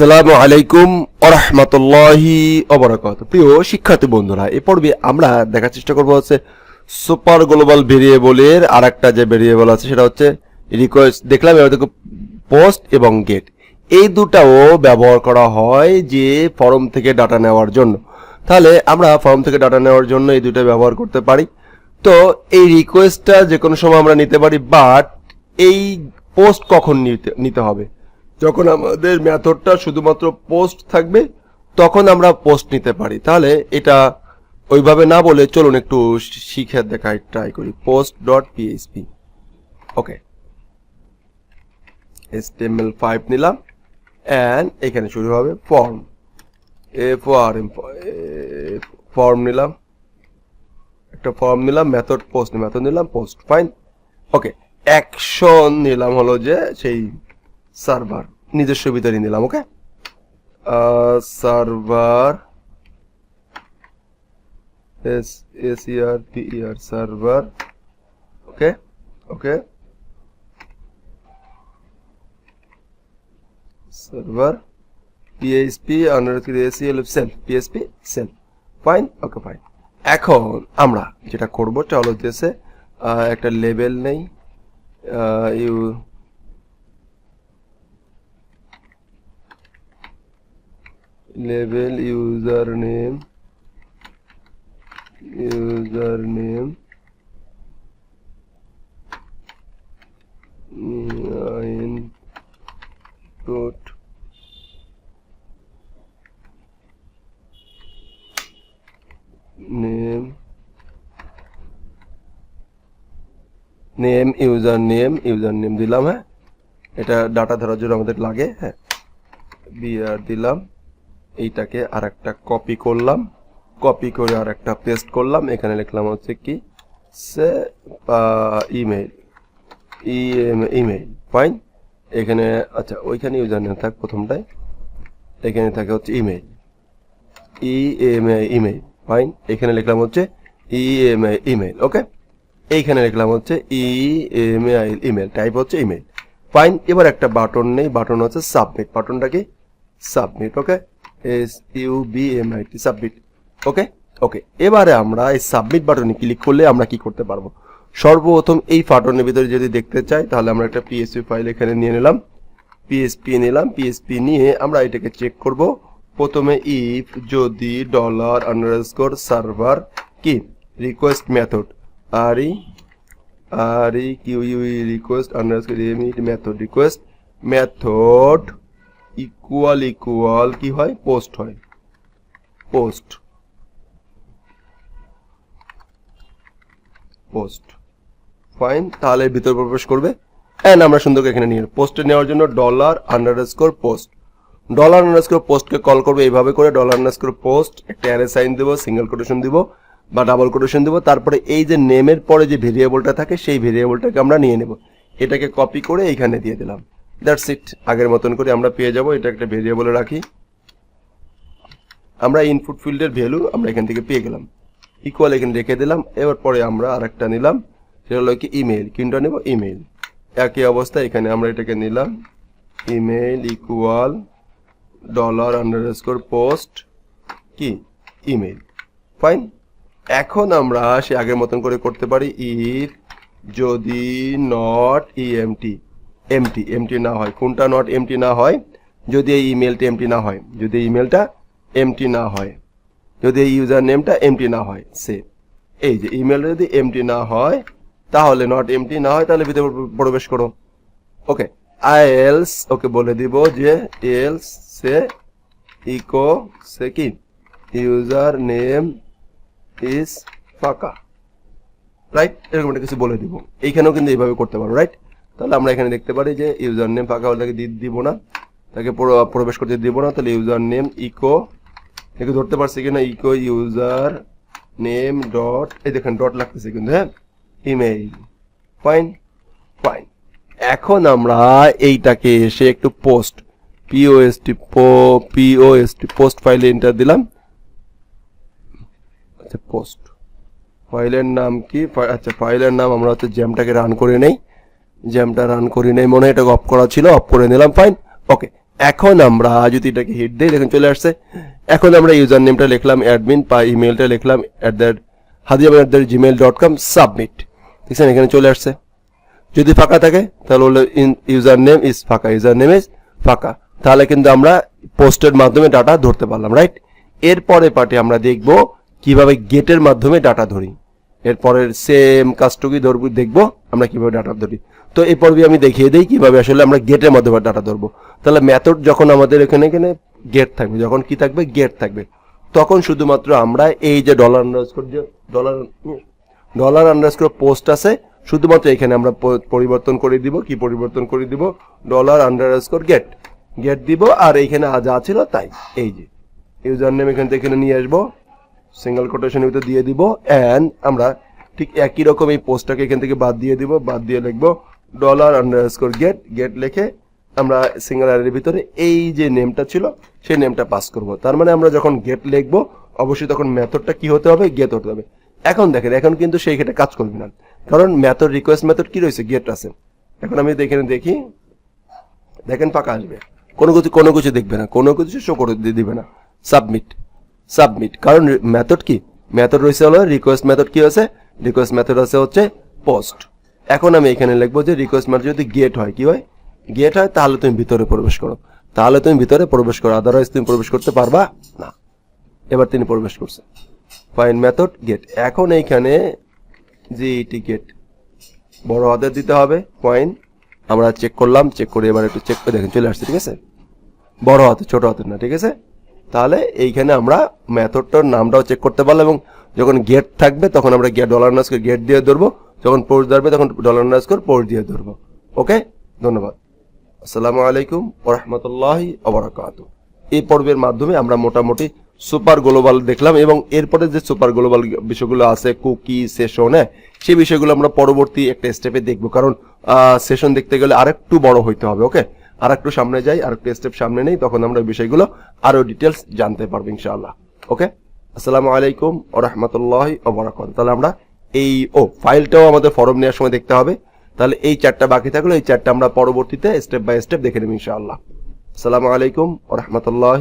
আসসালামু আলাইকুম ওরহমতুল্লাহি ওবারাকাতুহু। প্রিয় শিক্ষার্থী বন্ধুরা, এই পর্বে আমরা দেখার চেষ্টা করব হচ্ছে সুপার গ্লোবাল ভেরিয়েবলের আরেকটা যে ভেরিয়েবল আছে সেটা হচ্ছে রিকোয়েস্ট। দেখলাম এবার দেখো পোস্ট এবং গেট, এই দুটাও ব্যবহার করা হয় যে ফর্ম থেকে ডাটা নেওয়ার জন্য। তাহলে আমরা ফর্ম থেকে ডাটা নেওয়ার জন্য এই দুটো ব্যবহার করতে পারি। তো এই রিকোয়েস্টটা যে কোনো সময় আমরা নিতে পারি, বাট এই পোস্ট কখন নিতে হবে? যখন আমাদের মেথডটা শুধুমাত্র পোস্ট থাকবে তখন আমরা পোস্ট নিতে পারি। তাহলে এটা ওইভাবে না বলে চলুন একটু শিখে দেখাই, ট্রাই করি। পোস্ট ডট পিএইচপি, ওকে, HTML5 নিলাম, অ্যান্ড এখানে শুরু হবে ফর্ম, ফর্ম নিলাম, একটা ফর্ম নিলাম, মেথড পোস্ট, মেথড নিলাম পোস্ট, ফাইন, ওকে। অ্যাকশন নিলাম হলো যে সেই সার্ভার, নিজস্ব ভিতরে নিলাম, okay, server, SERVER server, okay okay, server PHP self, PHP self, fine, okay, fine. এখন আমরা যেটা করবো সেটা হলো যে একটা লেবেল নেই, label username input name username দিলাম, হ্যাঁ, এটা ডাটা ধরার জন্য আমাদের লাগে, হ্যাঁ, br দিলাম, এইটাকে আর একটা কপি করলাম, কপি করে আর একটা পেস্ট করলাম, এখানে লিখলাম হচ্ছে কি ইমেইল, ফাইন। এখানে আচ্ছা ওইখানে ইউজার নেম থাক প্রথমটায়, এখানে থাকে হচ্ছে ইমেইল, ইমেইল, ফাইন। এখানে লিখলাম হচ্ছে ইমেইল, ওকে। এইখানে লিখলাম হচ্ছে ইমেইল, টাইপ হচ্ছে ইমেইল, ফাইন। এবার একটা বাটন নেই, বাটন হচ্ছে সাবমিট, বাটনটা কি সাবমিট, ওকে, SUBMIT, সাবমিট, ওকে ওকে। এবারে আমরা এই সাবমিট বাটনে ক্লিক করলে আমরা কি করতে পারবো? সর্বপ্রথম এই বাটনের ভিতরে যদি দেখতে চাই তাহলে আমরা একটা PHP ফাইল এখানে নিয়ে নিলাম, PHP নিয়ে আমরা এটাকে চেক করব। প্রথমে ইফ যদি $_ কি request method request method equal কি হয়, পোস্ট হয়, পোস্ট ফাইন। তাহলে ভিতরে প্রবেশ করবে, এন্ড আমরা সুন্দর করে এখানে নিয়ে পোস্টে নেওয়ার জন্য $_post কে কল করবে এইভাবে করে, $_post একটা অ্যারে সাইন দেব, সিঙ্গেল কোটেশন দিব বা ডাবল কোটেশন দিব, তারপরে এই যে নেমের পরে যে ভেরিয়েবলটা থাকে সেই ভেরিয়েবলটাকে আমরা নিয়ে নেব, এটাকে কপি করে এইখানে দিয়ে দিলাম, দ্যাটস ইট। আগের মতন করে আমরা পেয়ে যাব। এটা একটা ভেরিয়েবলে রাখি, আমরা ইনপুট ফিল্ডের ভ্যালু আমরা এখান থেকে পেয়ে গেলাম, ইকুয়াল এখানে রেখে দিলাম। এবার পরে আমরা আরেকটা নিলাম, সেটা হলো কি ইমেইল, কোনটা নেব, ইমেইল। একই অবস্থা এখানে আমরা এটাকে নিলাম, ইমেইল ইকুয়াল $_post কি ইমেইল, ফাইন। এখন আমরা সে আগের মতন করে করতে পারি, ইফ যদি নট এমটি না হয়, কোনটা নট এমটি না হয়, যদি এই ইমেলটা এমটি না হয়, যদি ইমেলটা এমটি না হয়, যদি এই ইউজার নেমটা এমটি না হয়, সে এই যে ইমেলটা যদি এমটি না হয়, তাহলে নট এমটি না হয়, তাহলে ভিতরে প্রবেশ করো, ওকে। এলস ওকে বলে দিব যে এলস সে কি ইউজার নেম ইজ ফাঁকা, রাইট, এরকম একটা কিছু বলে দিব। এইখানেও কিন্তু এইভাবে করতে পারো, রাইট। তাহলে আমরা এখানে দেখতে পারি যে ইউজার নেম ফাঁকা হলে তাকে দিব না, তাকে প্রবেশ করতে দিব না, তাহলে ইউজার নেম একে ধরতে পারছি কিনা, ইউজার নেম ডট, এই দেখেন ডট লাগতেছে কিন্তু, হ্যাঁ, ইমেইল, ফাইন। এখন আমরা এইটাকে এসে একটু পোস্ট পোস্ট ফাইলে এন্টার দিলাম, আচ্ছা পোস্ট ফাইলের নাম কি, আচ্ছা ফাইলের নাম আমরা হচ্ছে জ্যামটাকে রান করে নেই, জ্যামটা রান করি নাই মনে হয়, এটা অফ করা ছিল, অফ করে নিলাম, ফাইন, ওকে। এখন আমরা যদি এটাকে হিট দিই দেখুন চলে আসছে। এখন আমরা ইউজার নেমটা লিখলাম অ্যাডমিন বা ইমেলটা লিখলাম @hadiaban@gmail.com সাবমিট। দেখছেন এখানে চলে আসছে। যদি ফাঁকা থাকে তাহলে হলো ইউজার নেম ইজ ফাঁকা, ইউজার নেম ইজ ফাঁকা, তাহলে কিন্তু আমরা পোস্টের মাধ্যমে ডাটা ধরতে পারলাম, রাইট। এরপরে পার্টে আমরা দেখব কিভাবে গেটের মাধ্যমে ডাটা ধরি। এরপরের সেম কাজটুকুই দেখবো আমরা কিভাবে ডাটা ধরি। তো এই পর্বে আমি দেখিয়ে দিই কিভাবে আসলে আমরা গেটের মাধ্যমে ডাটা ধরবো। তাহলে মেথড যখন আমাদের এখানে গেট থাকবে, যখন কি থাকবে গেট থাকবে, তখন শুধুমাত্র আমরা এই যে ডলার আন্ডারস্কোর পোস্ট আছে শুধুমাত্র এখানে আমরা পরিবর্তন করে দিব। কি পরিবর্তন করে দিব? $_গেট দিব। আর এইখানে যা ছিল তাই, এই যে ইউজার নেম এখান থেকে নিয়ে আসবো, সিঙ্গেল কোটেশনের ভিতরে দিয়ে দিব। এন্ড আমরা ঠিক একই রকম এই পোস্টটাকে এখান থেকে বাদ দিয়ে দিব, বাদ দিয়ে লিখবো $_গেট লিখে আমরা সিঙ্গেল অ্যারের ভিতরে এই যে নেমটা ছিল সেই নেমটা পাস করব। তার মানে আমরা যখন গেট লিখবো অবশ্যই তখন মেথডটা কি হতে হবে? গেট হতে হবে। এখন দেখেন এখন কিন্তু সেই ক্ষেত্রে কাজ করবে না, কারণ মেথড রিকোয়েস্ট মেথড কি রয়েছে? গেট আছে। এখন আমি এখানে দেখি, দেখেন ফাঁকা আসবে, কোনো কিছু দেখবে না, কোনো কিছু শো করে দিবে না। সাবমিট, কারণ মেথড কি? মেথড রয়েছে হলো রিকোয়েস্ট মেথড। কি আছে? রিকোয়েস্ট মেথড আছে হচ্ছে পোস্ট। এখন আমি এখানে লিখবো যে রিকোয়েস্ট মেথড যদি গেট হয়, কি হয়? গেট হয়, তাহলে তুমি ভিতরে প্রবেশ করো, আদারওয়াইজ তুমি প্রবেশ করতে পারবা না। এবার তিনি প্রবেশ করছে, ফাইন মেথড গেট। এখন এইখানে জিটি গেট বড় হাতের দিতে হবে, ফাইন। আমরা চেক করলাম, চেক করে এবার একটু চেক করে দেখেন চলে আসছে, ঠিক আছে? বড় হাতে, ছোট হাতের না, ঠিক আছে? তাহলে এইখানে আমরা মেথডটার নামটাও চেক করতে পারলাম, এবং যখন গেট থাকবে তখন আমরা $গেট দিয়ে ধরবো, যখন পোস্ট ধরবে তখন $পোস্ট দিয়ে ধরবো। ওকে, ধন্যবাদ। আসসালামু আলাইকুম ওয়া রাহমাতুল্লাহি ওয়া বারাকাতুহু। এই পর্বের মাধ্যমে আমরা মোটামুটি সুপার গ্লোবাল দেখলাম, এবং এরপরে যে সুপার গ্লোবাল বিষয়গুলো আছে, কুকি, সেশন, সেই বিষয়গুলো আমরা পরবর্তী একটা স্টেপে দেখবো, কারণ সেশন দেখতে গেলে আরেকটু বড় হইতে হবে। ওকে, আরেকটু সামনে যাই, আরেকটু স্টেপ সামনে নেই, তখন আমরা বিষয়গুলো আরো ডিটেলস জানতে পারবো ইনশাআল্লাহ। ওকে, আসসালামু আলাইকুম ওয়া রাহমাতুল্লাহি ওয়া বারাকাতুহু। তাহলে আমরা এই ফাইলটাও আমাদের ফরম নেওয়ার সময় দেখতে হবে। তাহলে এই চারটা বাকি থাকলো, এই চারটা আমরা পরবর্তীতে স্টেপ বাই স্টেপ দেখে নেব ইনশাআল্লাহ। আসসালামু আলাইকুম ওয়া রাহমাতুল্লাহি।